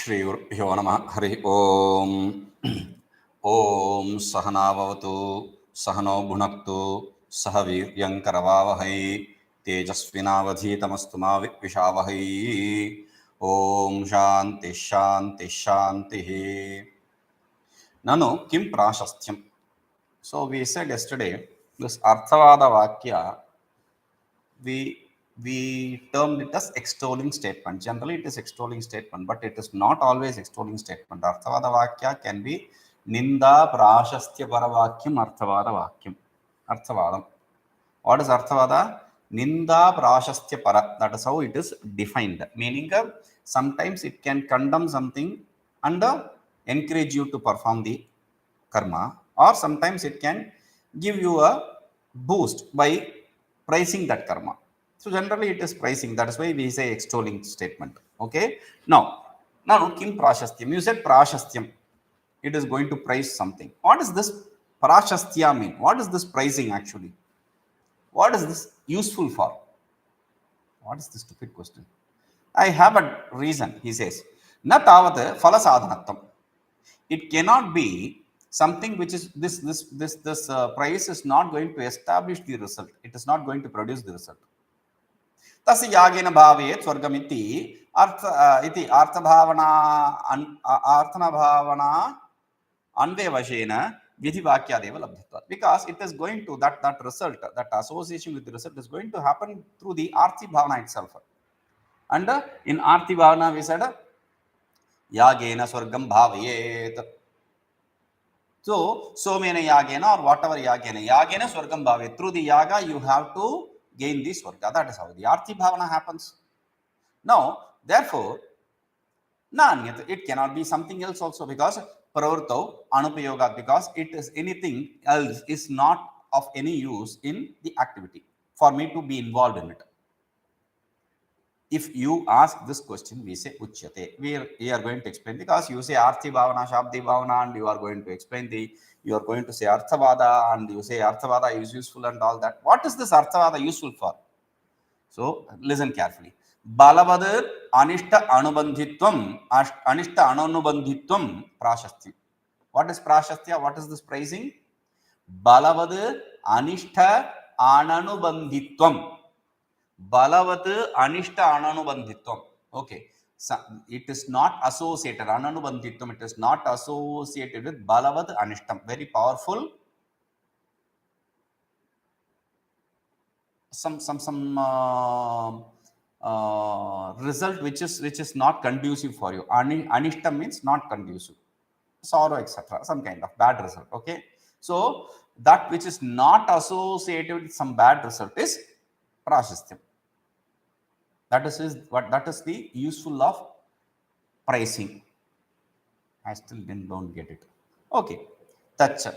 श्रीगुरुभ्यो नमः हरि ओम ओम सहनाववतु सहनौ भुनक्तु सह वीर्यङ्करवावहै तेजस्विनावधीतमस्तु मा विद्विषावहै ओम शांति शांति शांति ननु किं प्राशस्त्यं. So we said yesterday this arthavada vakya we termed it as extolling statement. Generally it is extolling statement, but it is not always extolling statement. Arthavada vakya can be ninda prashastya paravakyam arthavada vakyam. Arthavadam. What is arthavada? Ninda prashastya para. That is how it is defined. Meaning sometimes it can condemn something and encourage you to perform the karma, or sometimes it can give you a boost by praising that karma. So generally it is praising. That is why we say extolling statement. Okay. Now kim prashastyam. You said prashastyam. It is going to praise something. What does this prashastya mean? What is this praising actually? What is this useful for? What is the stupid question? I have a reason. He says, na tavat phala sadhanatvam. It cannot be something which is this price is not going to establish the result. It is not going to produce the result. तस्य again भावेत स्वर्गमिति इति अर्थभावना अर्थनभावना अन्वयवशेन विधिवाक्यादेव लब्धत्वात्. Because it is going to that result, that association with the result is going to happen through the arthi bhavana itself. And in arthi bhavana we said yagena swargam bhavayet. So many yagena or whatever yagena swargam bhavayet. Through the yaga you have to gain the swarga. That is how the arthi bhavana happens. Now therefore it cannot be something else also, because pravrtau anupayogat, because it is anything else is not of any use in the activity for me to be involved in it. If you ask this question, we say uchyate. We are going to explain, because you say arthi bhavana, shabdi bhavana, and you are going to explain you are going to say arthavada, and you say arthavada is useful and all that. What is this arthavada useful for? So listen carefully. Balavad anishta anubandhitvam anishta ananubandhitvam prashastya. What is prashastya? What is this praising? Balavad anishta ananubandhitvam. Balavat anishta ananubandhitvam. Okay. So it is not associated. Ananubandhitvam, it is not associated with balavat anishtam. Very powerful. Some result which is not conducive for you. Anishtam means not conducive, sorrow, etc. Some kind of bad result. Okay. So that which is not associated with some bad result is prashastham. That is the useful of pricing. I still don't get it. Okay. Tacha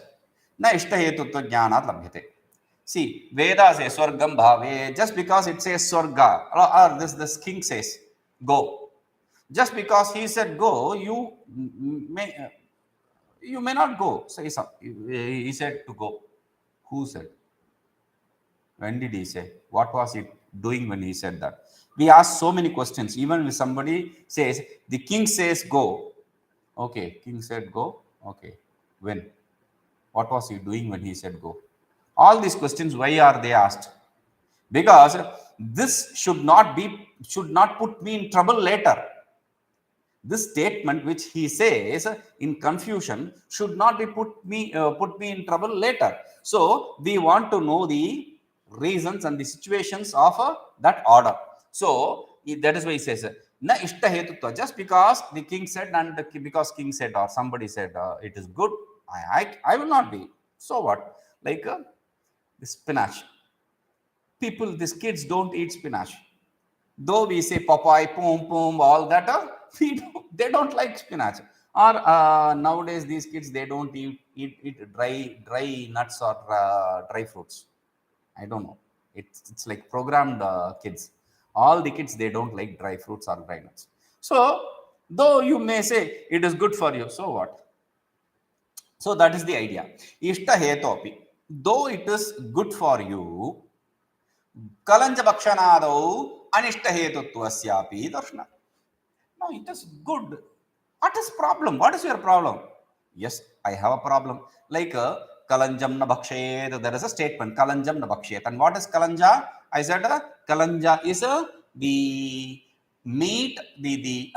na ishta hetutva jnanat labhyate. See, Veda says swargam bhave. Just because it says swarga, or this king says go, just because he said go, you may not go. Say so. He said to go. Who said? When did he say? What was he doing when he said that? We ask so many questions. Even if somebody says the king says go, okay, king said go, okay, when? What was he doing when he said go? All these questions, why are they asked? Because this should not put me in trouble later. This statement which he says in confusion should not be put me in trouble later. So we want to know the reasons and the situations of that order. So that is why he says na ishta hetutva. Just because the king said, and because king said or somebody said it is good, I will not be. So what? Like the spinach. These kids don't eat spinach. Though we say papai, pom, all that, they don't like spinach. Or nowadays these kids, they don't eat dry nuts or dry fruits. I don't know. It's like programmed kids. All the kids, they don't like dry fruits or dry nuts. So though you may say it is good for you, so what? So that is the idea. Ishta hetopi. Though it is good for you, kalanja bhakshanadau anishta hetutvasyapi darshana. No, it is good What is problem? What is your problem? Yes, I have a problem. Like kalanjam na bhakshet. There is a statement, kalanjam na bhakshet. And what is kalanja? I said kalanja is the meat, the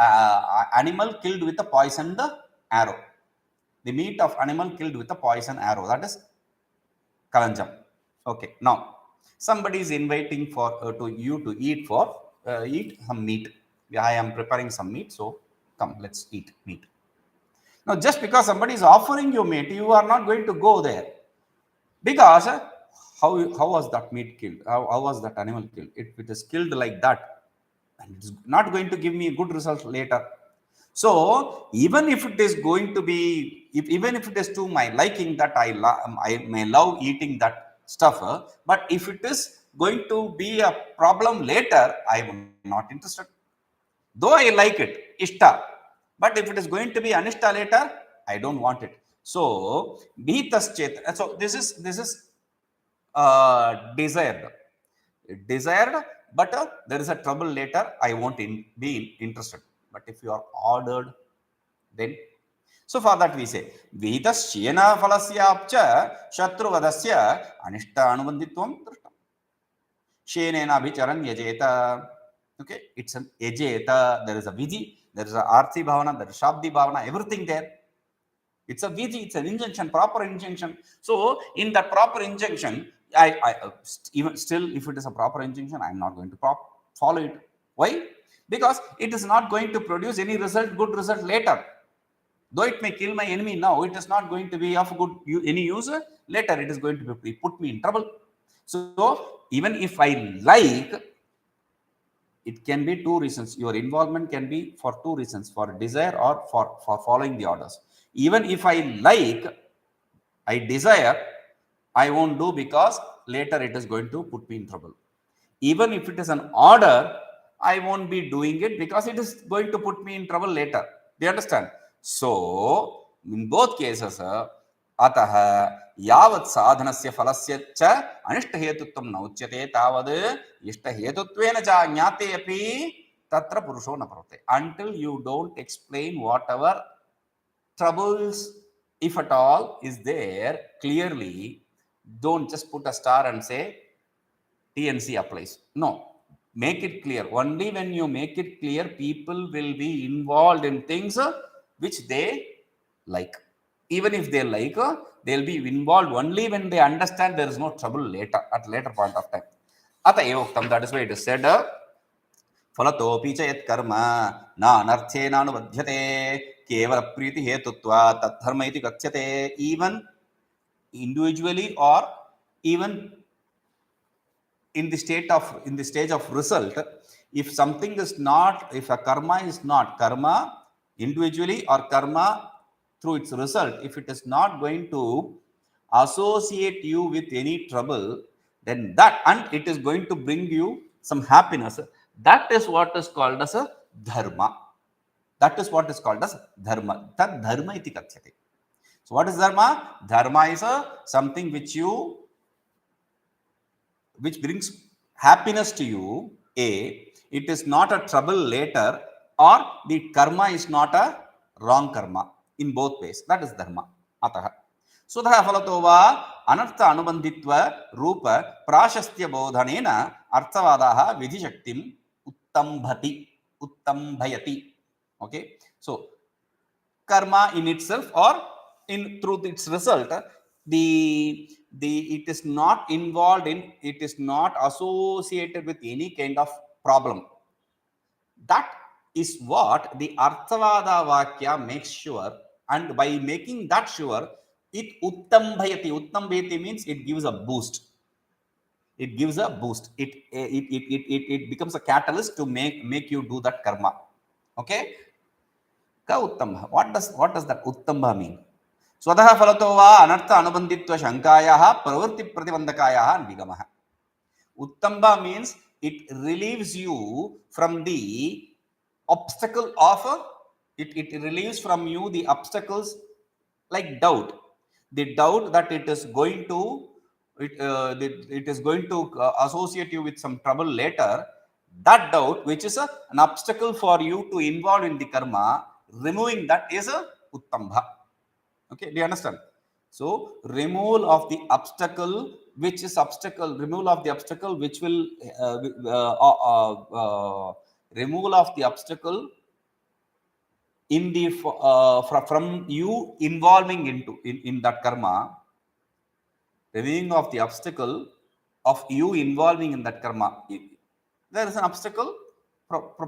animal killed with a poisoned arrow. The meat of animal killed with a poison arrow. That is kalanjam. Okay. Now, somebody is inviting for to you to eat some meat. I am preparing some meat, so come, let's eat meat. Now, just because somebody is offering you meat, you are not going to go there, because how was that meat killed? How was that animal killed? It is killed like that, and it is not going to give me a good result later. So even if it is going to be, even if it is to my liking that I may love eating that stuff, but if it is going to be a problem later, I am not interested. Though I like it, ishta, but if it is going to be anishta later, I don't want it. So bhitaschet. So this is desired, but there is a trouble later. I won't be interested. But if you are ordered, then so for that we say vihitashyena phalasyapcha shatruvadasya anishta anubandhitvam drishtam shenena abhicharan yajeta. Okay, it's an yajeta. There is a vidhi, there is a arthi bhavana, there is shabdi bhavana, everything there. It's a vidhi, it's an injunction, proper injunction. So in that proper injunction, even still, if it is a proper injunction, I am not going to follow it. Why? Because it is not going to produce any good result later. Though it may kill my enemy now, it is not going to be of any use later. It is going to put me in trouble. So even if I like, it can be two reasons. Your involvement can be for two reasons: for desire or for following the orders. Even if I like, I desire, I won't do, because later it is going to put me in trouble. Even if it is an order, I won't be doing it, because it is going to put me in trouble later. Do you understand? So in both cases, atah yavat sadhanasya phalasya cha anishta hetutvam na uchyate tavad ishta hetutvena cha jnate api tatra purusho na pravate. Until you don't explain whatever troubles, if at all, is there clearly, don't just put a star and say TNC applies. No. Make it clear. Only when you make it clear, people will be involved in things which they like. Even if they like, they'll be involved only when they understand there is no trouble later, at later point of time. अतएव, that is why it is said, फलतोपि च यत् कर्म न अनर्थेन अनुबध्यते केवल प्रीति हेतुत्वा तद्धर्म इति कथ्यते. Even individually or even in the stage of result, if something is not, if a karma is not karma individually or karma through its result, if it is not going to associate you with any trouble, then that, and it is going to bring you some happiness, that is what is called as a dharma. That is what is called as dharma. Tad dharma iti kathyate. So what is dharma? Dharma is something which brings happiness to you. It is not a trouble later, or the karma is not a wrong karma. In both ways, that is dharma. Ataha sudha falatova anartha anubandhitva rupa prashastya bodhanena arthavadaha vidhi shaktim uttambhayati. Okay, so karma in itself or through its result, it is not involved in, it is not associated with any kind of problem. That is what the Arthavada Vakya makes sure, and by making that sure, it uttambhayati. Uttambhayati means it gives a boost. It gives a boost. It becomes a catalyst to make you do that karma. Okay? Ka uttambha. What does that uttambha mean? स्वतः फलतो वा अनर्थ अनुबंधित्व शंकायाः प्रवृत्ति प्रतिबंधकायाः निगमः. Uttamba means it relieves you from the obstacle of it relieves from you the obstacles like doubt. The doubt that it is going to associate you with some trouble later. That doubt, which is an obstacle for you to involve in the karma, removing that is a uttambha. Okay, do you understand? So removal of the obstacle, which is obstacle, removal of the obstacle, which will removal of the obstacle in the from you involving into in that karma, removing of the obstacle of you involving in that karma. There is an obstacle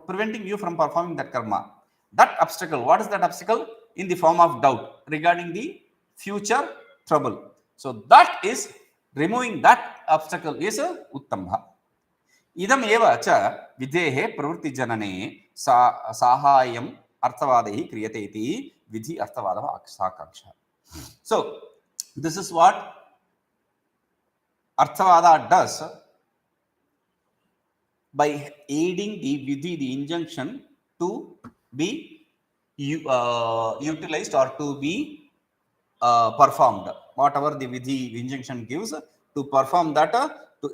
preventing you from performing that karma. That obstacle, what is that obstacle? In the form of doubt regarding the future trouble. So that is removing that obstacle is a uttambha. Idam eva cha videhe pravritti janane sahayam arthavadehi kriyate iti vidhi arthavadava sakangsha. So this is what arthavada does by aiding the vidhi, the injunction, to be utilized or to be performed. Whatever the vidhi injunction gives, to perform that,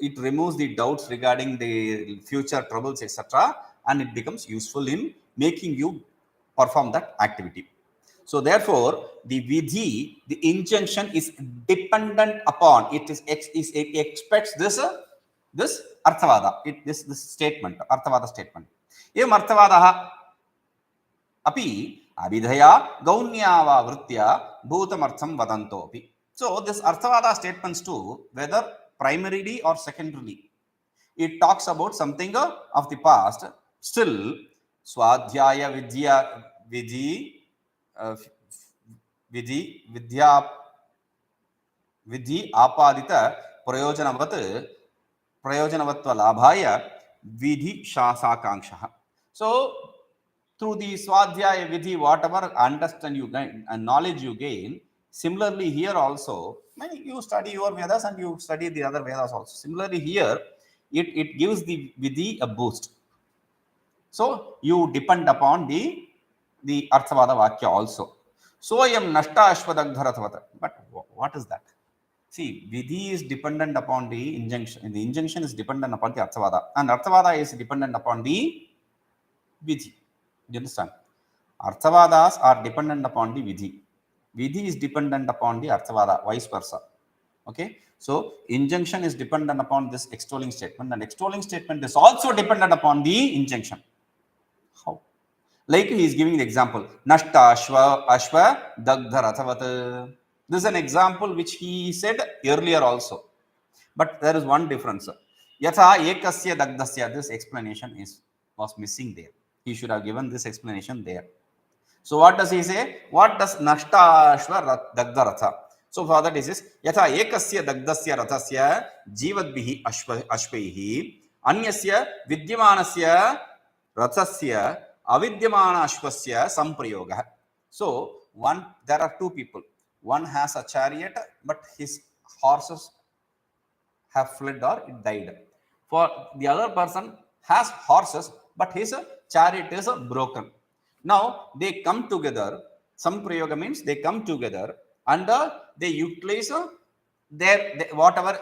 it removes the doubts regarding the future troubles, etc., and it becomes useful in making you perform that activity. So therefore, the vidhi, the injunction is dependent upon, it expects this arthavada, this statement, arthavada statement. Evam arthavadaha api abhidhaya gaunyava vritya bhutamartham vadantopi. So this arthavada statements too, whether primarily or secondarily, it talks about something of the past. Still, swadhyaya vidhi apadita prayojanavattva labhaya vidhi shasakangsha. So through the swadhyaya vidhi, whatever understand you gain and knowledge you gain, similarly here also, you study your Vedas and you study the other Vedas also. Similarly here, it gives the vidhi a boost. So you depend upon the arthavada vakya also. So I am nashta ashwadagdharathvat. But what is that? See, vidhi is dependent upon the injunction. The injunction is dependent upon the arthavada, and arthavada is dependent upon the vidhi. Do you understand? Arthavadas are dependent upon the vidhi. Vidhi is dependent upon the arthavada, vice versa. Okay, so injunction is dependent upon this extolling statement, and extolling statement is also dependent upon the injunction. How? Like he is giving the example, nashta ashva dagdharathvat. This is an example which he said earlier also, but there is one difference. Yatha ekasya dagdasya. This explanation was missing there. He should have given this explanation there. So what does he say? What does nashta ashva dagdharatha? So for that he says, yatha ekasya dagdasya rathasya jivadbihi ashvaihi anyasya vidyamanasya rathasya avidyamana ashvasya samprayoga. So there are two people. One has a chariot, but his horses have fled or it died. For the other person has horses, but his chariot is broken. Now they come together. Samprayoga means they come together and they utilize whatever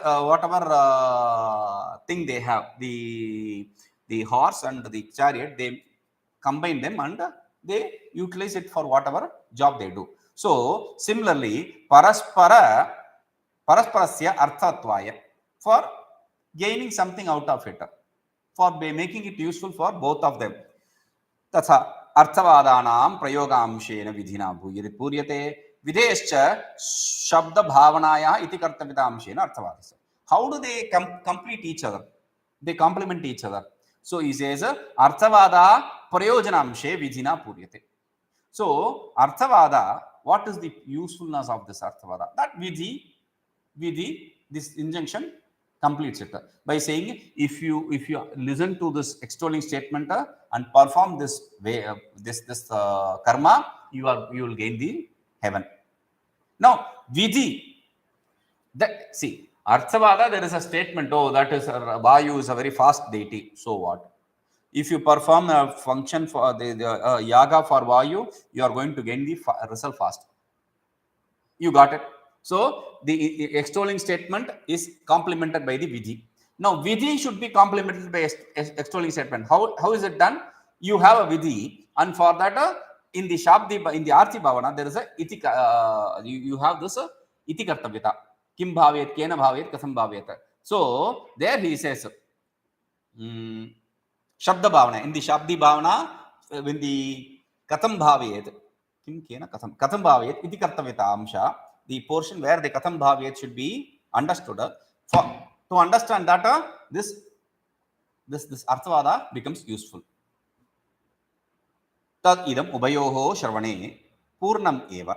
thing they have, the horse and the chariot, they combine them and they utilize it for whatever job they do. So similarly, parasparasya arthatvaya, for gaining something out of it, for making it useful for both of them. Tatha arthavadanam prayogamshena vidhina puryate videscha shabda bhavanaya iti kartavitamshena arthavadasya. How do they complete each other? They complement each other. So he says arthavada prayojanamshe vidhina puryate. So arthavada, what is the usefulness of this arthavada? That vidhi, this injunction completes it by saying, if you listen to this extolling statement and perform this way, this karma, you will gain the heaven. Now vidhi, that see, arthavada, there is a statement, oh, that is Vayu is a very fast deity. So what? If you perform a function for the yaga for Vayu, you are going to gain the result fast. You got it? So the extolling statement is complemented by the vidhi. Now vidhi should be complemented by extolling statement. How is it done? You have a vidhi, and for that in the Shabdi, in the Arthi Bhavana, there is a iti, you have this iti kartavyata. Kim bhavyet, kena bhavyet, kasam bhavyet. So there he says, Shabda Bhavana. In the Shabdi Bhavana, when the katam bhavyet, kim kena katam bhavyet, iti kartavyata amsha, the portion where the katam bhavyet should be understood. To understand that, this arthavada becomes useful. Tad idam ubayoho shravane purnam eva.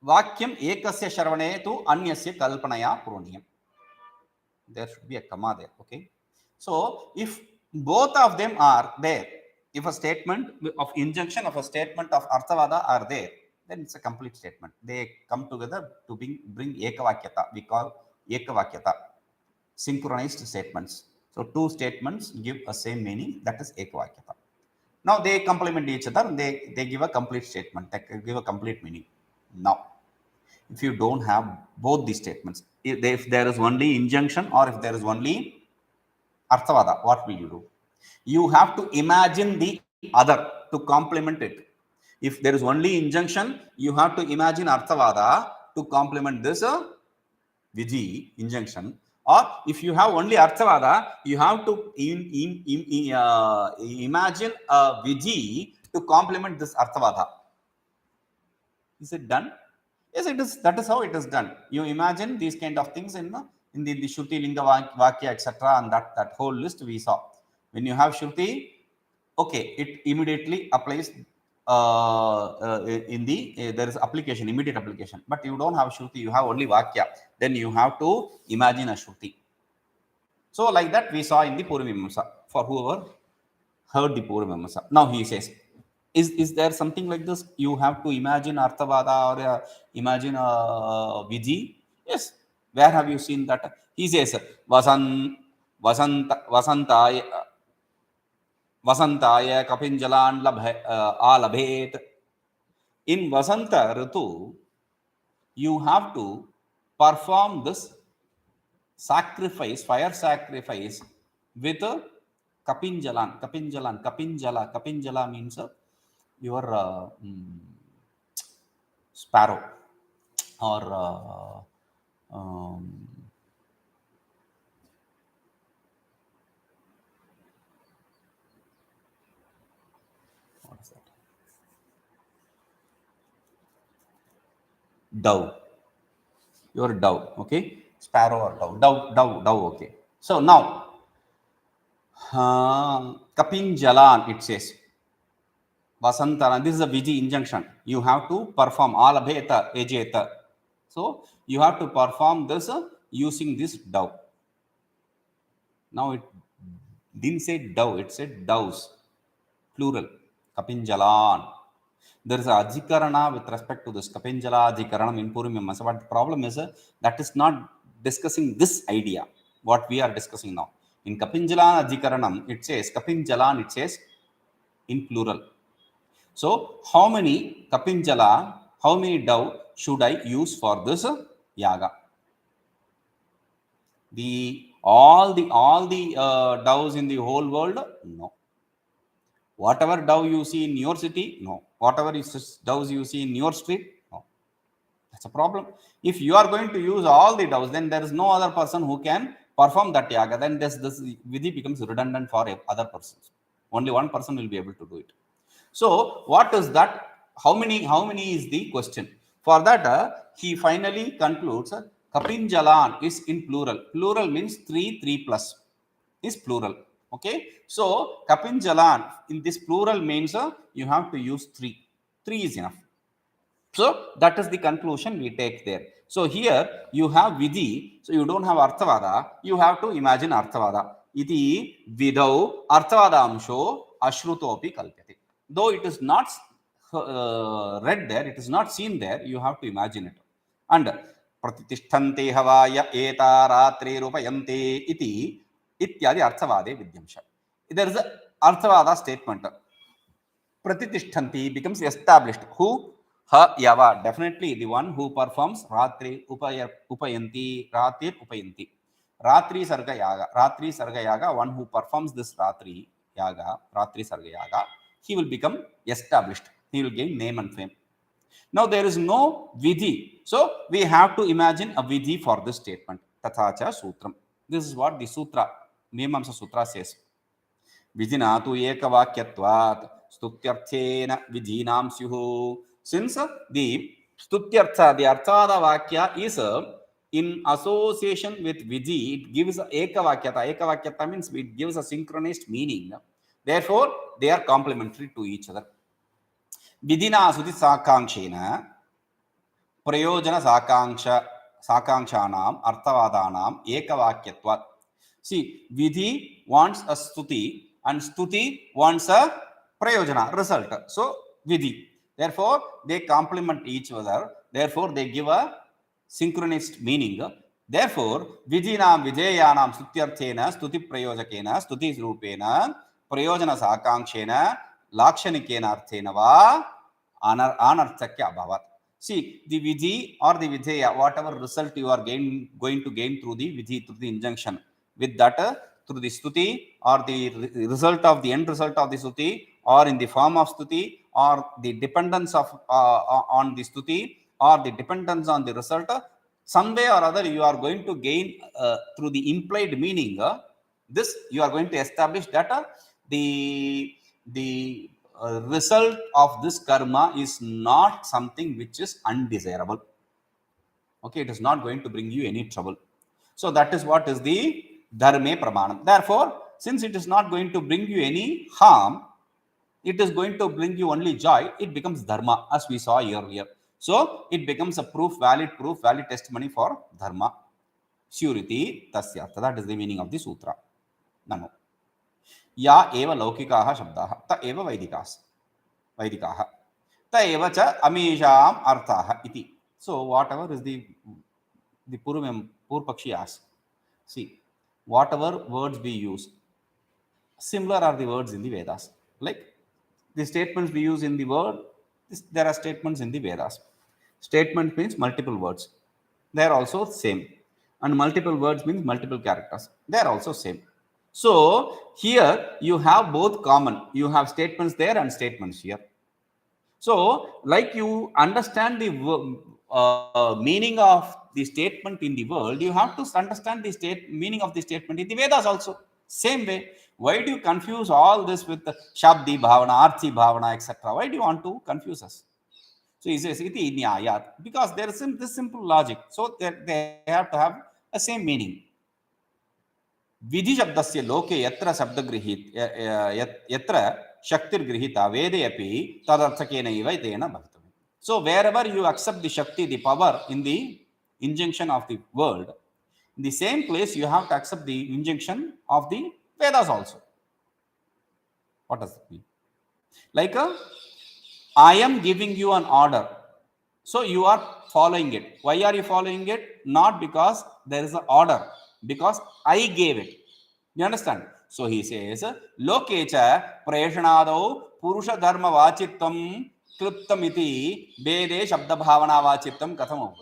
Vakyam ekasya shravane tu anyasya kalpanaya purniyam. There should be a comma there. Okay. So if both of them are there, if a statement of injunction of a statement of arthavada are there, then it's a complete statement. They come together to bring ekavakyata. We call ekavakyata, synchronized statements. So two statements give a same meaning, that is ekavakyata. Now they complement each other, they give a complete statement, they give a complete meaning. Now, if you don't have both these statements, if there is only injunction or if there is only arthavada, what will you do? You have to imagine the other to complement it. If there is only injunction, you have to imagine arthavada to complement this viji, injunction. Or if you have only arthavada, you have to imagine a viji to complement this arthavada. Is it done? Yes, it is. That is how it is done. You imagine these kind of things in the Shruti, Linga, Vakya, etc. And that whole list we saw. When you have Shruti, okay, it immediately applies in the there is application, immediate application. But you don't have Shruti, you have only Vakya. Then you have to imagine a Shruti. So like that we saw in the Purvamimamsa, for whoever heard the Purvamimamsa. Now he says, is there something like this? You have to imagine arthavada or imagine a viji? Yes. Where have you seen that? He says, Vasantaya kapinjalan alabhet. In Vasanta Ritu, you have to perform this sacrifice, fire sacrifice with a kapinjalan. Kapinjala means your sparrow or what is that? Dove. Your dove, okay? Sparrow or dove, okay. So now, kapinjalan, it says. Vasantara, this is a viji injunction. You have to perform alabheta ejeta. So you have to perform this using this dove. Now it didn't say dove, it said doves, plural. Kapinjalan. There is a adhikarana with respect to this kapinjala adhikaranam in Purvamimamsa. But the problem is that is not discussing this idea, what we are discussing now. In kapinjala adhikaranam, it says kapinjalan, it says in plural. So how many kapinjala, how many dove should I use for this yaga? All the doves in the whole world? No. Whatever dove you see in your city? No. Whatever doves you see in your street? No. That's a problem. If you are going to use all the doves, then there is no other person who can perform that yaga. Then this vidhi becomes redundant for other persons. Only one person will be able to do it. So what is that? How many is the question? For that, he finally concludes, kapinjalan is in plural. Plural means 3 plus is plural. Okay. So kapinjalan in this plural means you have to use 3. 3 is enough. So that is the conclusion we take there. So here you have vidhi. So you don't have arthavada. You have to imagine arthavada. Iti vidau arthavada amsho ashrutopi kalpyate. Though it is not read there, it is not seen there, you have to imagine it. And pratitishthante havaya eta ratri rupayante iti ityadi arthavade vidyamsha. There is an arthavada statement. Pratitishtanti becomes established. Who? Ha yava. Definitely the one who performs ratri upayanti, ratir upayanti. Ratri sarga yaga. Ratri sarga yaga, one who performs this ratri yaga, ratri sarga yaga. he will become established. He will gain name and fame. Now there is no vidhi. So we have to imagine a vidhi for this statement. Tathacha sutram. This is what the sutra, Mimamsa Sutra says. Vidhina tu ekavakyatvat stutyarthena vidhinam syuhu. Since the stutyartha, the arthada vakya is in association with vidhi, it gives ekavakyata. Ekavakyata means it gives a synchronized meaning. Therefore, they are complementary to each other. Vidhina suti sakanshena prayojana sakankshanam arthavadanam ekavakyatvat. See, vidhi wants a stuti and stuti wants a prayojana, result. So, vidhi. Therefore, they complement each other. Therefore, they give a synchronized meaning. Therefore, vidhinam videyanam stutyarthena stuti prayojakena stuti rupena prayojana sakanshena lakshanikena arthena va anarthakya abhavat. See, the vidhi or the videya, whatever result you are going to gain through the vidhi, through the injunction, with that through the stuti or the result of the end result of the stuti, or in the form of stuti, or the dependence of on the stuti, or the dependence on the result, some way or other you are going to gain through the implied meaning. This you are going to establish that the result of this karma is not something which is undesirable. Okay, it is not going to bring you any trouble. So that is what is the dharme pramanam. Therefore, since it is not going to bring you any harm, it is going to bring you only joy, it becomes dharma, as we saw earlier. So it becomes a valid testimony for dharma. Suriti tasya. That is the meaning of the sutra. Nano. Ya eva laukikaha shabdaha ta eva vaidikaha ta eva cha amisham arthaha iti. So whatever is the Purpakshi asks, see, whatever words we use, similar are the words in the Vedas. Like the statements we use in the word, there are statements in the Vedas. Statement means multiple words. They are also same. And multiple words means multiple characters. They are also same. So here you have both common. You have statements there and statements here. So like you understand the meaning of the statement in the world, you have to understand the meaning of the statement in the Vedas also. Same way. Why do you confuse all this with the Shabdi Bhavana, Arthi Bhavana, etc.? Why do you want to confuse us? So he says, Iti Nyayat, because there is this simple logic. So they have to have a same meaning. Vidhi Shabdasya Loke Yatra Shabdagrihit Yatra Shaktir Grihita Vede Api Tadarthakena Ivaitena Bhaktam. So wherever you accept the Shakti, the power in the injunction of the world, in the same place you have to accept the injunction of the Vedas also. What does it mean? Like I am giving you an order. So you are following it. Why are you following it? Not because there is an order, because I gave it. You understand? So he says, Lokecha Preshanado Purusha Dharma Vachittam Kliptamiti Vede Shabda Bhavana Vachittam Katham.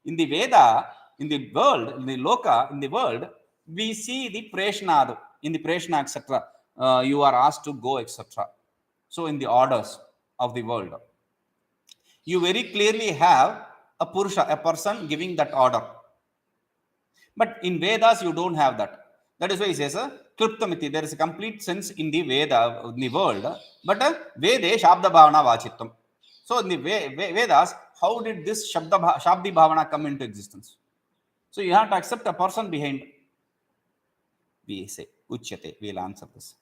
In the Veda, in the world, in the Loka, in the world, we see the Preshanado, in the Preshana, etc. You are asked to go, etc. So in the orders of the world, you very clearly have a Purusha, a person giving that order. But in Vedas, you don't have that. That is why he says, Kliptamiti, there is a complete sense in the Veda, in the world, but Vede Shabda Bhavana Vachittam. So in the Vedas, how did this Shabdi Bhavana come into existence? So you have to accept a person behind. We say, Uchyate, we'll answer this.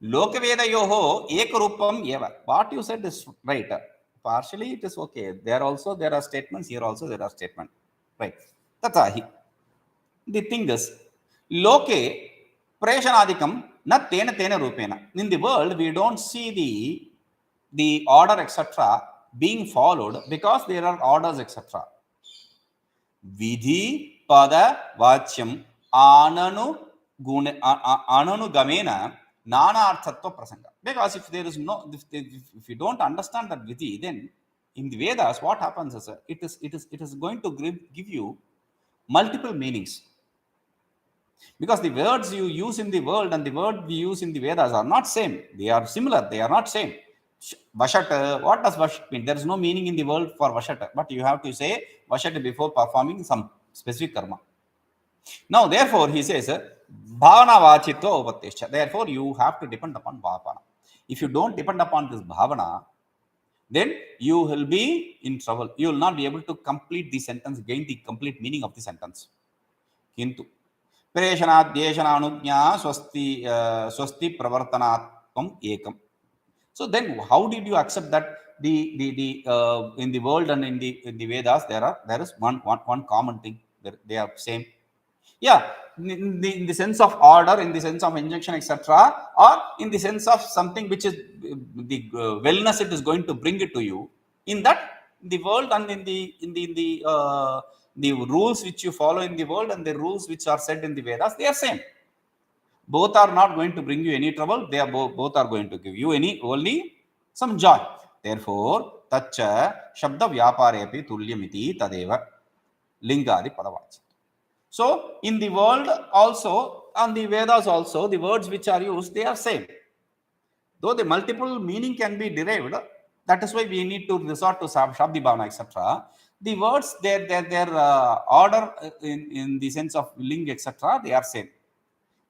Lokaveda yoho ekarupam eva. What you said is right. Partially it is okay. There are statements, here also there are statements. Right. Tathahi. The thing is, Loke Preshanadikam na tena rupena. In the world, we don't see the order, etc., being followed because there are orders, etc. Vidhi pada vachyam ananu gamena nana arthatva prasanga. Because if there is no, if you don't understand that vidhi, then in the Vedas, what happens is it is going to give you multiple meanings. Because the words you use in the world and the word we use in the Vedas are not same. They are similar. They are not same. Vashat, what does Vashat mean? There is no meaning in the world for Vashat, but you have to say Vashat before performing some specific karma. Now, therefore, he says, Bhavana Vachitva Upattesha. Therefore, you have to depend upon Bhavana. If you don't depend upon this Bhavana, then you will be in trouble. You will not be able to complete the sentence, gain the complete meaning of the sentence. Kintu Preshanadyeshananujnya swasti pravartanatvam ekam. So then, how did you accept that the in the world and in the Vedas there is one common thing, they are same? Yeah, in the sense of order, in the sense of injunction, etc., or in the sense of something which is the wellness it is going to bring it to you. In that, the world and in the rules which you follow in the world and the rules which are said in the Vedas, they are same. Both are not going to bring you any trouble. They are both are going to give you only some joy. Therefore, tacha shabda vyaparepi tulyamiti tadeva lingadi padavachi. So, in the world also, and the Vedas also, the words which are used, they are same. Though the multiple meaning can be derived, that is why we need to resort to Shabdi Bhavana, etc. The words, their order in the sense of ling, etc., they are same.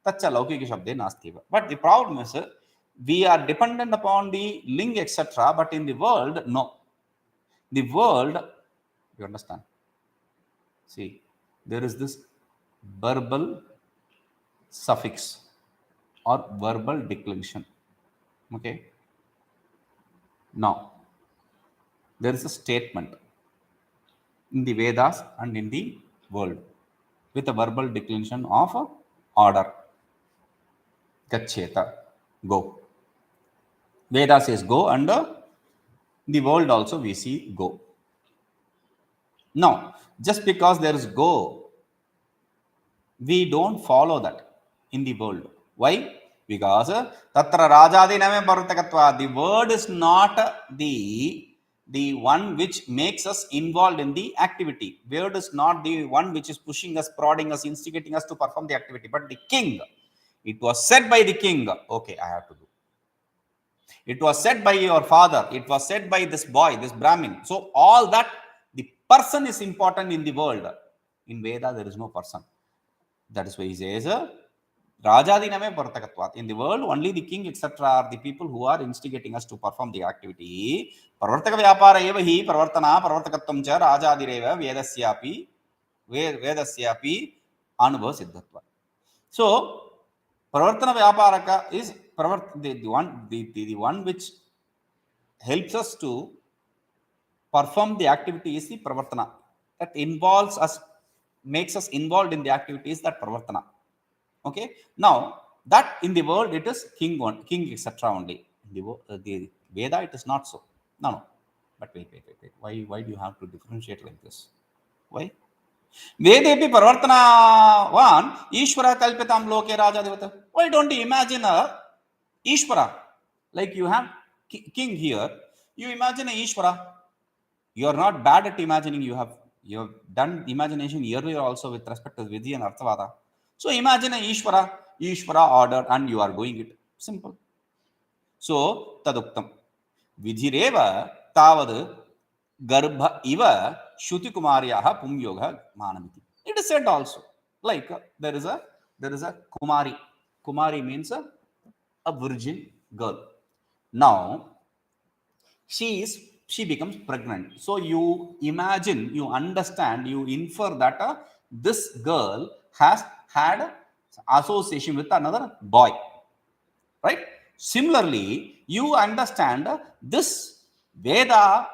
Tacha laukika shabde nastiva. But the problem is, we are dependent upon the ling, etc., but in the world, no. The world, you understand? See, there is this verbal suffix or verbal declension. Okay. Now, there is a statement in the Vedas and in the world with a verbal declension of order. Gacheta, go. Veda says go, and the world also we see go. Now, just because there is go, we don't follow that in the world. Why? Because tatra rajadiname bhartakatva. The word is not the one which makes us involved in the activity. Word is not the one which is pushing us, prodding us, instigating us to perform the activity, but the king. It was said by the king. Okay, I have to do. It was said by your father. It was said by this boy, this Brahmin. So all that, the person is important in the world. In Veda, there is no person. That is why he says, Rajadiname Bhartakatvat. In the world, only the king, etc., are the people who are instigating us to perform the activity. Parvartaka Vyapara eva hi Parvartana Parvartakatvam cha Rajadireva Vedasyapi Anubhava Siddhatva. So, Parvartana Vyaparaka is the one which helps us to perform the activity is the Parvartana. That involves us, makes us involved in the activities, that Parvartana. Okay. Now, that in the world it is king, etc. only. In the Veda it is not so. No. But wait. Why do you have to differentiate like this? Why? Vedepi Parvartana one Ishvara Kalpitam Loke Rajadevata. Why don't you imagine a Ishvara? Like you have king here, you imagine a Ishvara. You are not bad at imagining. You have done imagination earlier also with respect to Vidhi and Arthavada. So imagine a Ishvara order, and you are doing it. Simple. So taduktam vidhireva tavad garbha iva shuti kumaryaha pumyoga manamiti. It is said also, like there is a kumari. Kumari means a virgin girl. Now she becomes pregnant. So you imagine, you understand, you infer that this girl has had association with another boy, right? Similarly, you understand this Veda,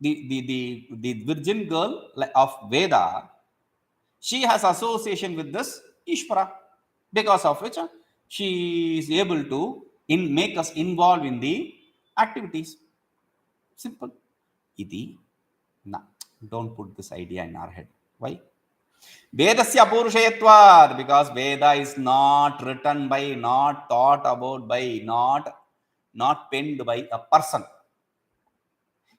the virgin girl of Veda, she has association with this Ishvara, because of which she is able to make us involved in the activities. Simple. Iti. No, don't put this idea in our head. Why? Vedasya Purushayatvad, because Veda is not written by, not thought about by, not penned by a person.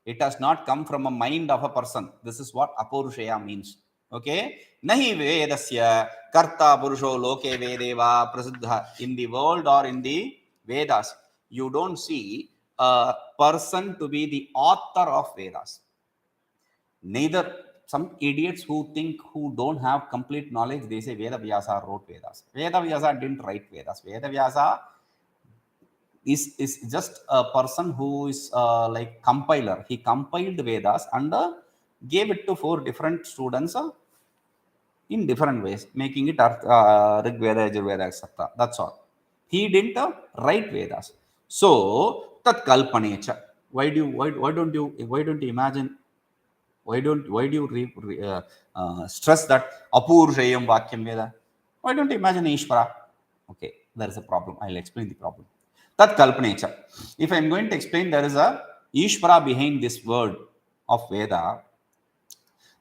It has not come from a mind of a person. This is what Apurushaya means. Okay, nahi vedasya karta purusho loke vedeva prasiddha. In the world or in the Vedas, you don't see a person to be the author of Vedas. Neither some idiots who think, who don't have complete knowledge, they say Veda Vyasa wrote Vedas. Veda Vyasa didn't write Vedas. Veda Vyasa is just a person who is like compiler. He compiled Vedas and gave it to 4 different students in different ways, making it Rig Veda, Yajurveda, etc. That's all. He didn't write Vedas. So tat kalpanecha. Why don't you imagine? Why do you stress that apurshayam vakyam Veda? Why don't you imagine Ishvara? Okay, there is a problem. I'll explain the problem. Tat kalpanecha. If I'm going to explain, there is a Ishvara behind this word of Veda.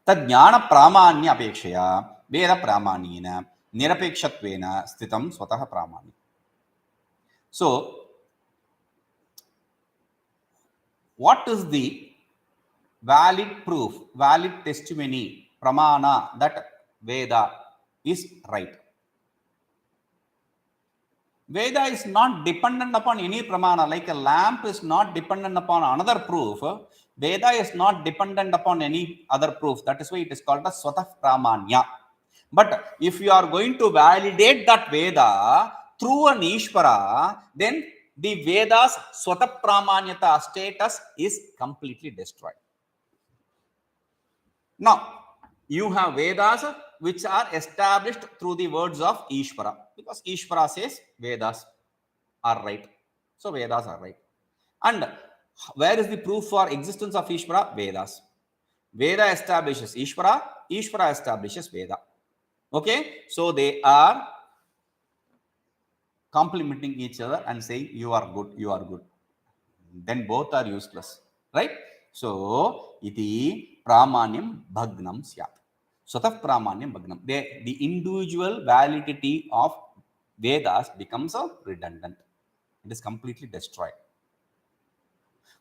तज्ञान प्रामाण्य अपेक्षया वेद प्रामाण्येन निरपेक्षत्वेन स्थितं स्वतः प्रामाण्य. So what is the valid proof, valid testimony, pramana that Veda is right? Veda is not dependent upon any pramana, like a lamp is not dependent upon another proof. Veda is not dependent upon any other proof. That is why it is called as Swatah Pramanya. But if you are going to validate that Veda through an Ishvara, then the Veda's Swatah Pramanyata status is completely destroyed. Now, you have Vedas which are established through the words of Ishvara, because Ishvara says Vedas are right. So Vedas are right. And where is the proof for existence of Ishvara? Vedas. Veda establishes Ishvara, Ishvara establishes Veda. Okay, so they are complementing each other and saying you are good, you are good. Then both are useless, right? So iti pramanyam bhagnam syat. Swatah pramanyam bhagnam. The individual validity of Vedas becomes redundant. It is completely destroyed.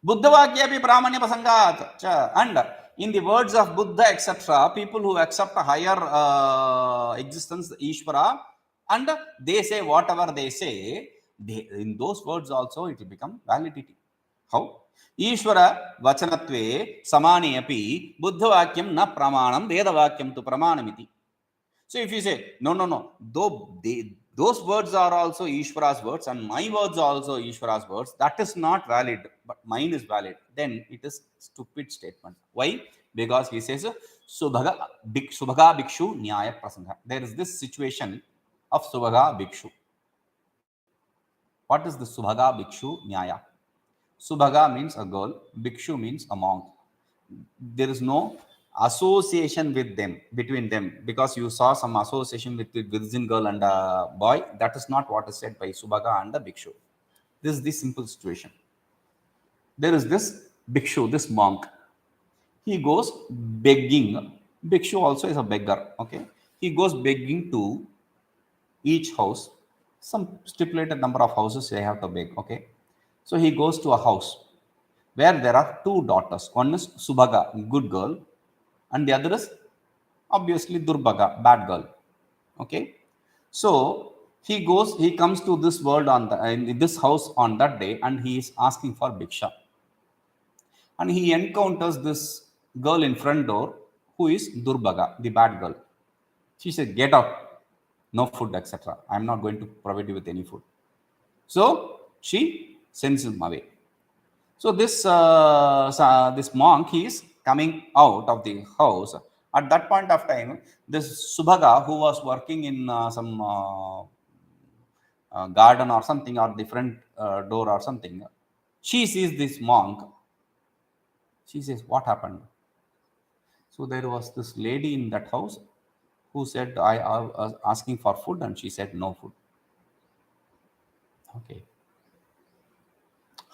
Buddha Vakyapi Pramanya Pasangat. And in the words of Buddha, etc., people who accept a higher existence, Ishvara, and they say whatever they say, in those words also it will become validity. How? Ishvara vachanatve samani api Buddha Vakyam na pramanam Veda Vakyam tu pramanamiti. So if you say, no, though those words are also Ishvara's words and my words are also Ishvara's words, that is not valid, but mine is valid, then it is stupid statement. Why? Because he says, Subhaga Bhikshu Nyaya Prasanga. There is this situation of Subhaga Bhikshu. What is the Subhaga Bhikshu Nyaya? Subhaga means a girl, Bhikshu means a monk. There is no association with them, between them, because you saw some association with the virgin girl and a boy. That is not what is said by Subhaga and the Bhikshu. This is the simple situation. There is this Bhikshu, this monk. He goes begging. Bhikshu also is a beggar. Okay, he goes begging to each house. Some stipulated number of houses they have to beg. Okay, so he goes to a house where there are 2 daughters. One is Subhaga, good girl, and the other is obviously Durbaga, bad girl. Okay, so he comes to this world in this house on that day, and he is asking for bhiksha, and he encounters this girl in front door who is Durbaga, the bad girl. She said, "Get out, no food, etc. I am not going to provide you with any food." So she sends him away. So this monk, he is coming out of the house. At that point of time, this Subhaga, who was working in some garden or something, or different door or something, she sees this monk. She says, "What happened?" So there was this lady in that house who said, "I was asking for food," and she said, "No food." Okay.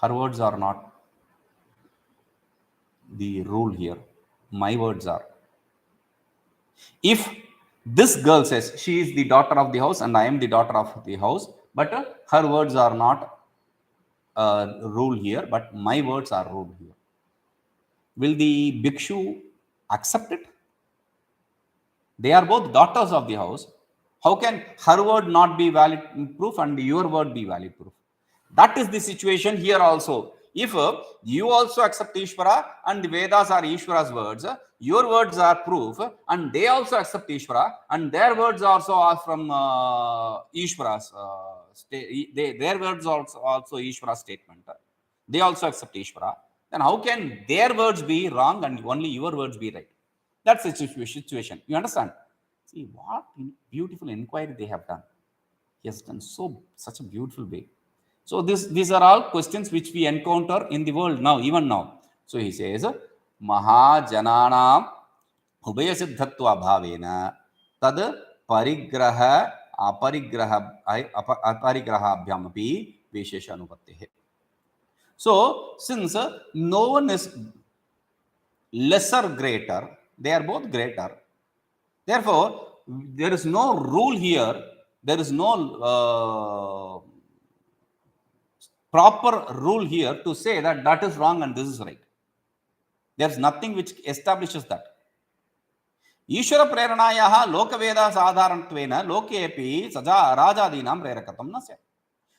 Her words are not the rule here. My words are. If this girl says she is the daughter of the house and I am the daughter of the house, but her words are not rule here, but my words are rule here, will the bhikshu accept it? They are both daughters of the house. How can her word not be valid proof and your word be valid proof? That is the situation here also. If you also accept Ishvara and the Vedas are Ishvara's words, your words are proof, and they also accept Ishvara and their words also are from Ishvara's their words also Ishvara's statement. They also accept Ishvara. Then how can their words be wrong and only your words be right? That's the situation. You understand? See what beautiful inquiry they have done. He has done such a beautiful way. So these are all questions which we encounter in the world now, even now. So he says, Mahajananam ubhayasiddhatva bhavena tad parigraha aparigrahabhyam api vishesha anupattehe. So since no one is lesser greater, they are both greater. Therefore, there is no rule here. There is no proper rule here to say that that is wrong and this is right. There is nothing which establishes that. Ishvara preranayaha lokaveda sadharantvena lokepi saja rajadinam prerakatam nasya.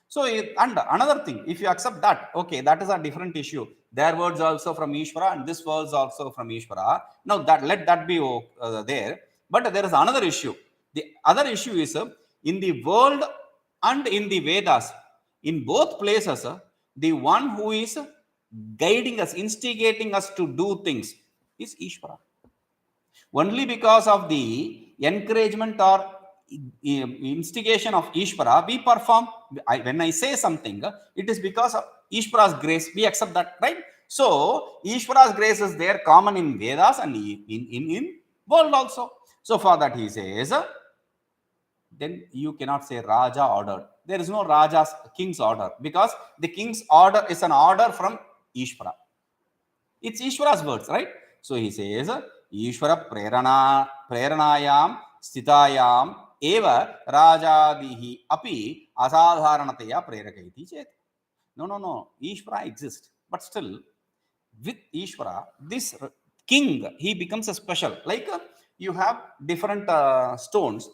So, and another thing, if you accept that, okay, that is a different issue. Their words also from Ishvara and this words also from Ishvara. Now, that let that be there. But there is another issue. The other issue is in the world and in the Vedas, in both places, the one who is guiding us, instigating us to do things is Ishvara. Only because of the encouragement or instigation of Ishvara, we perform. When I say something, it is because of Ishvara's grace. We accept that, right? So, Ishvara's grace is there common in Vedas and in world also. So, for that he says, then you cannot say Raja ordered. There is no Raja's king's order because the king's order is an order from Ishvara. It's Ishvara's words, right? So he says, Ishvara preranayam stitayam eva rajadihi api asadharanataya prerakayati chet. No. Ishvara exists, but still with Ishvara, this king, he becomes a special. Like you have different stones,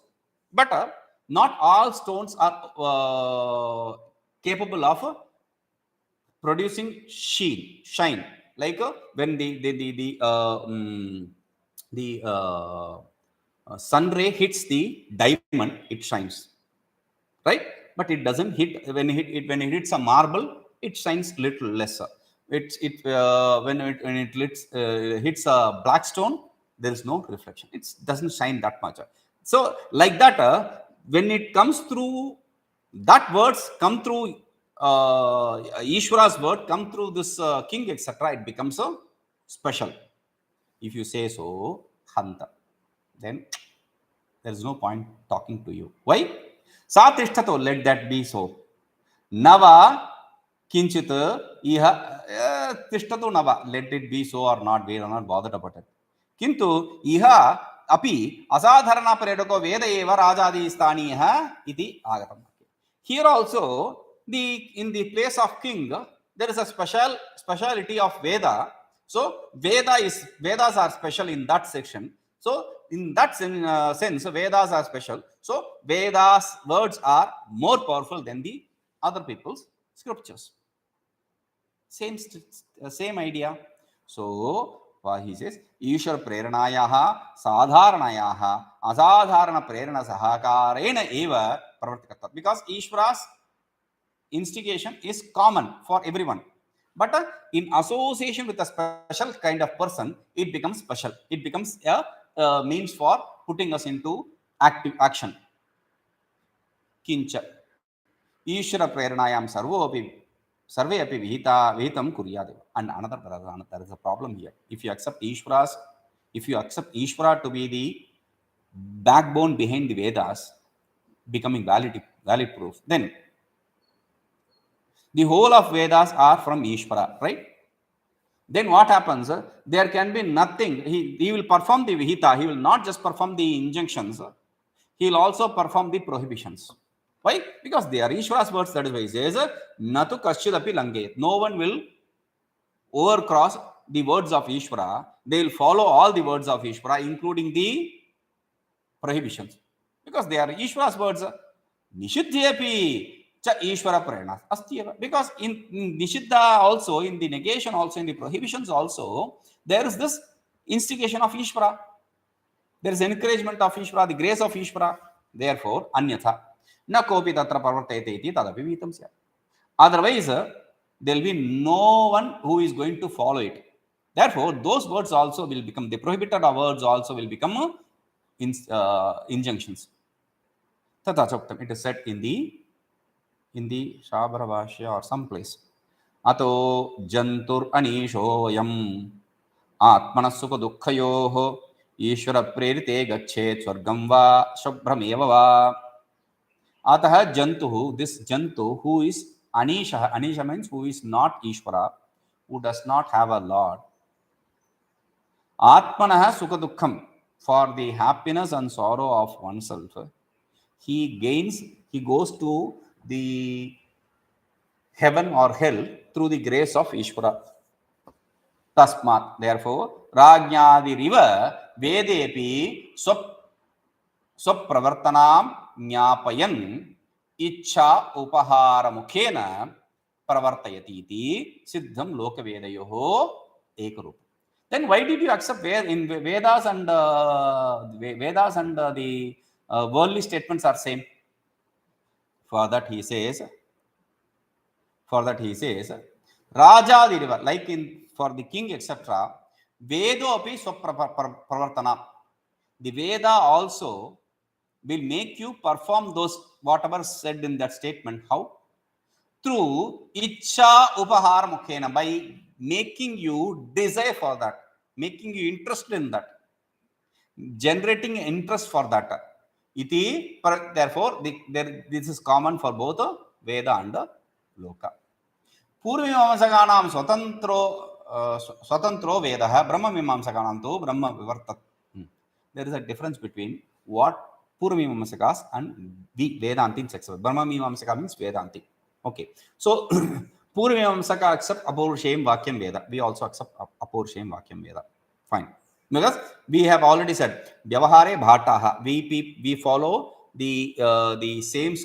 but not all stones are capable of producing shine. Like when the sun ray hits the diamond, it shines, right? But it doesn't hit when it hits a marble, it shines little lesser. When it hits a black stone, there is no reflection. It doesn't shine that much. So like that, when it comes through, that words come through Ishvara's word, come through this king, etc., it becomes a special. If you say so, Hanta, then there is no point talking to you. Why? Satishtato, let that be so. Nava kinchit iha tishtato nava, let it be so or not, we are not bothered about it. Kintu iha api asadharana paredako veda eva rajadi staniha iti agatam. Here also, in the place of king, there is a speciality of Veda. So Vedas are special in that section. So in that sense, Vedas are special. So Vedas words are more powerful than the other people's scriptures. Same idea. So he says, Ishvara preranayaha sadharanayaha asadharana prerana sahakarena eva pravartikata. Because Ishvara's instigation is common for everyone, but in association with a special kind of person, it becomes special. It becomes a means for putting us into active action. Kincha Ishvara preranayam sarve api vihitam kuryad. And there is a problem here. If you accept Ishvara to be the backbone behind the Vedas, becoming valid proof, then the whole of Vedas are from Ishvara, right? Then what happens? There can be nothing. He will perform the Vihita. He will not just perform the injunctions. He will also perform the prohibitions. Why? Because they are Ishvara's words. That is why he says, Natu kaschidapi langet. No one will overcross the words of Ishvara. They will follow all the words of Ishvara, including the prohibitions, because they are Ishvara's words. Nishiddhyepi cha Ishvara prerana asti eva. Because in Nishiddha also, in the negation also, in the prohibitions also, there is this instigation of Ishvara. There is encouragement of Ishvara, the grace of Ishvara. Therefore, anyatha na kopi tatra parvartayate iti tadapi vitam syat. Otherwise, there will be no one who is going to follow it. Therefore, those words also will become, the prohibited words also will become injunctions. Tata choktam, it is said in the Shabara Bhashya or some place. Ato jantur anisho yam atmanasukha dukkhayoho ishvara prerite gachet swargam va shabrameva va. Atah jantuhu, this jantu who is Anisha, Anisha means who is not Ishvara, who does not have a Lord. Atmanaha sukha dukkham, for the happiness and sorrow of oneself, he goes to the heaven or hell through the grace of Ishvara. Tasmat, therefore, Rajnyadi riva vedepi swapravartanam jnapayan इच्छा उपहार मुखेन प्रवर्तयति इति सिद्धम लोकवेदयोः एकरूप. Then why did you accept in Vedas and the worldly statements are same? For that he says Raja the river, like for the king etc. Vedo api swapravartana. The Veda also will make you perform those whatever said in that statement. How? Through ichcha upahar mukhena, by making you desire for that, making you interested in that, generating interest for that. Iti, therefore, this is common for both Veda and Loka. Purvamimamsakanam swatantro Vedaha, Brahma Mimamsakanam tu Brahma Vivartat. There is a difference between what Purvamimamsakas and the Vedantin sects. Brahma Mimamsaka means Vedanti. Okay. So, Purvamimamsaka accept Apaurushayam Vakyam Veda. We also accept Apaurushayam Vakyam Veda. Fine. Because we have already said, Vyavahare Bhataha. We follow the same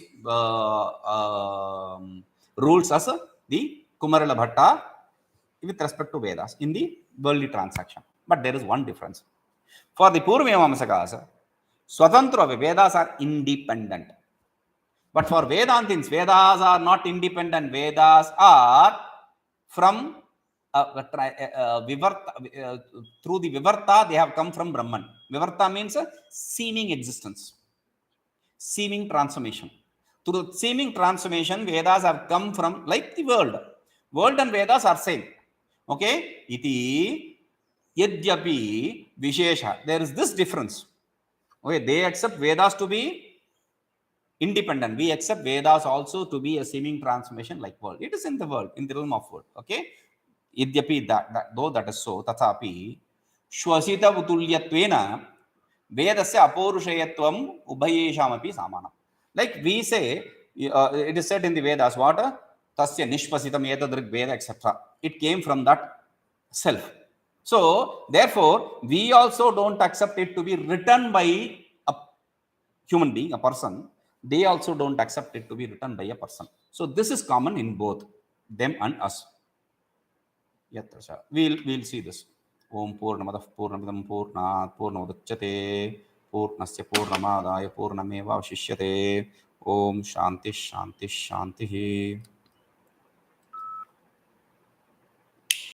rules as the Kumarila Bhatta with respect to Vedas in the worldly transaction. But there is one difference. For the Purvamimamsakas, Swatantra Vedas are independent. But for Vedantins, Vedas are not independent. Vedas are from Vivarta, through the Vivarta, they have come from Brahman. Vivarta means seeming existence, seeming transformation. Through the seeming transformation, Vedas have come from, like the world. World and Vedas are same. Okay? Iti yadyapi vishesha. There is this difference. Okay, they accept Vedas to be independent. We accept Vedas also to be a seeming transformation like world. It is in the world, in the realm of world. Okay? Idyapi, though that is so, tathapi, shwasita utulyattvena vedasya apaurushayatvam ubhayeshamapi samana. Like we say, it is said in the Vedas, what? Tasya nishpasitam etadrik veda, etc. It came from that self. So, therefore, we also don't accept it to be written by a human being, a person. They also don't accept it to be written by a person. So, this is common in both them and us. We'll see this. Om Purnamadav Purnamidam Purnat Purnamudachyate Purnasya Purnamadaya Purnameva Vashishyate. Om Shanti Shanti Shanti.